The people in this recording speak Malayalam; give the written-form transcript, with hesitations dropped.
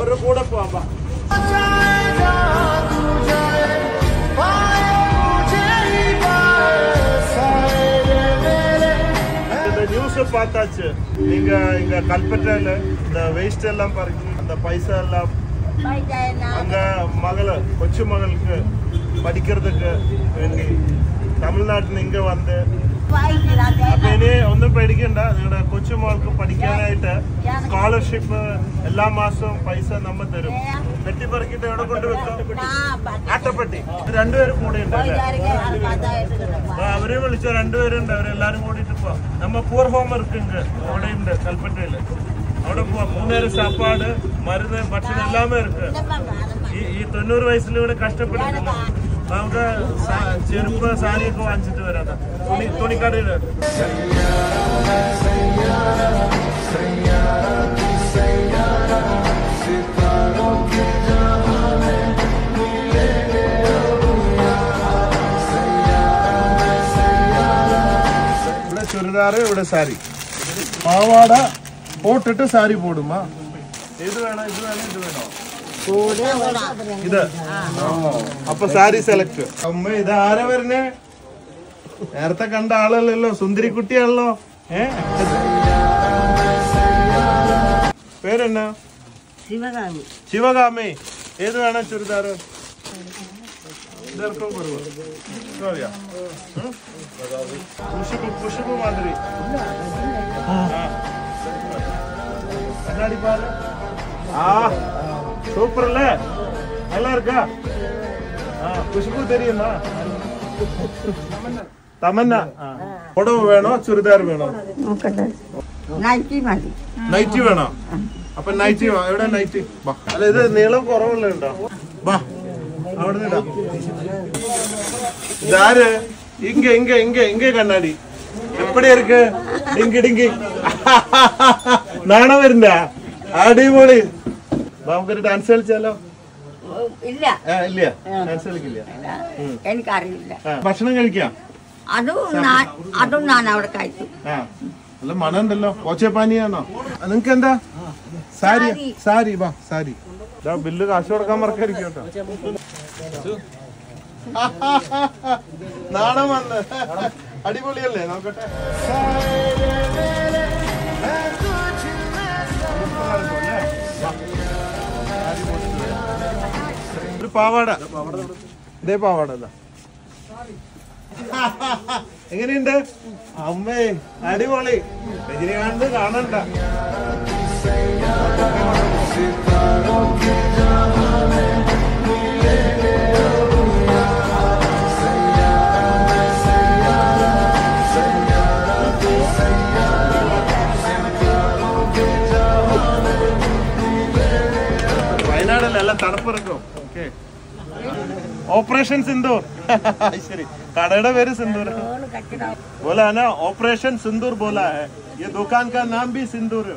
അവരുടെ കൂടെ പോവാം. நியூஸ் பார்த்தாச்சு. நீங்க இங்க கல்பற்றால இந்த வேஸ்ட் எல்லாம் பறிச்சு அந்த பைசா எல்லாம் அங்க மகள கொச்சு மகளுக்கு പഠിக்கிறதுக்கு വേണ്ടി തമിഴ്നാട്ടിൽ ഇങ്ങ വന്ന് അപ്പൊ ഇനി ഒന്നും പേടിക്കണ്ട. നിങ്ങളുടെ കൊച്ചുമോൾക്ക് പഠിക്കാനായിട്ട് സ്കോളർഷിപ്പ് എല്ലാ മാസവും പൈസ നമ്മ തരും. വെട്ടിപ്പറക്കിട്ട് എവിടെ കൊണ്ട് വെക്കും? ആട്ടപ്പെട്ടി. രണ്ടുപേരും കൂടെ ഉണ്ട് അല്ലേ? അവരെ വിളിച്ച രണ്ടുപേരുണ്ട്. അവരെല്ലാരും കൂടിയിട്ട് പോവാം. നമ്മ പൂർ ഹോം இருக்குங்க അവിടെ ഉണ്ട് കൽപ്പറ്റയില്. അവിടെ പോവാം. 3 നേരം സാപ്പാട് മരുന്ന് ഭക്ഷണം എല്ലാമേ ഇருக்கு. ഈ 90 വയസ്സിൽ ഇവിടെ കഷ്ടപ്പെട്ടിട്ടില്ല. നമുക്ക് ചെരുപ്പ് സാരിയൊക്കെ വാങ്ങിച്ചിട്ട് വരാം. തുണിക്കടയിൽ ഇവിടെ ചുരിദാറ്, ഇവിടെ സാരി. പാവാട പോട്ടിട്ട് സാരി പോടുമാ. ഏത് വേണം? ഇത് വേണം, ഇത് വേണോ? ഇത്. അപ്പൊ സാരി സെലക്ട്. അമ്മ ഇത് ആരാ വരുന്നേ? നേരത്തെ കണ്ട ആളല്ലല്ലോ, സുന്ദരി കുട്ടിയാണല്ലോ. പേരെന്നാ? ശിവകാമി. ശിവകാമി. ഏത് വേണം ചുരിദാറ്? കുശുബ് മാതിരി. കണ്ണാടി പാല്. சூப்பர் இல்ல? நல்லா இருக்கா? குஷ்பு தெரியுமா? തമന്ന. പുടവ വേണോ ചുരിദാർ വേണോ? നൈറ്റി വേണോ? അപ്പൊ നൈറ്റി എവിടെ? നൈറ്റി. അല്ല ഇത് നീളം കുറവുള്ള ഉണ്ടോ? ബാ അവിടെ നിന്നാ. ഇതാര്? ഇങ്ങ ഇങ്ങ ഇങ്ങ ഇങ്ങ കണ്ണാടി. എപ്പടി ഇருக்கு? Dinghy dinghy. നാണം വരുന്ന? അടിപൊളി. നമുക്കൊരു ഡാൻസ് കളിച്ചാലോ? ഇല്ല ഇല്ല, ഡാൻസ് കളിക്കില്ല. എനിക്കറിയില്ല. ഭക്ഷണം കഴിക്കാം. അതും ഞാൻ അവിടെ കഴിച്ചു. നല്ല മണം ഉണ്ടല്ലോ. ഓച്ചപ്പാനിയാണോ? നിങ്ങക്ക് എന്താ? സാരി. സാരി. വാ സാരി. ബില്ല് കാശ് കൊടുക്കാൻ മറക്കായിരിക്കും കേട്ടോ. നാണം വന്ന്. അടിപൊളിയല്ലേ? നോക്കട്ടെ. ഒരു പാവാട. ഇതേ പാവാട. എങ്ങനെയുണ്ട് അമ്മേ? അടിപൊളി. രജനികാന്ത് കാണണ്ട. വയനാടല്ലേ, എല്ലാം തണുപ്പിറക്കും. ഓക്കെ. ऑपरेशन सिंदूर. शरी कड़े पेर सिंदूर बोला है ना. ऑपरेशन सिंदूर बोला है. ये दुकान का नाम भी सिंदूर है.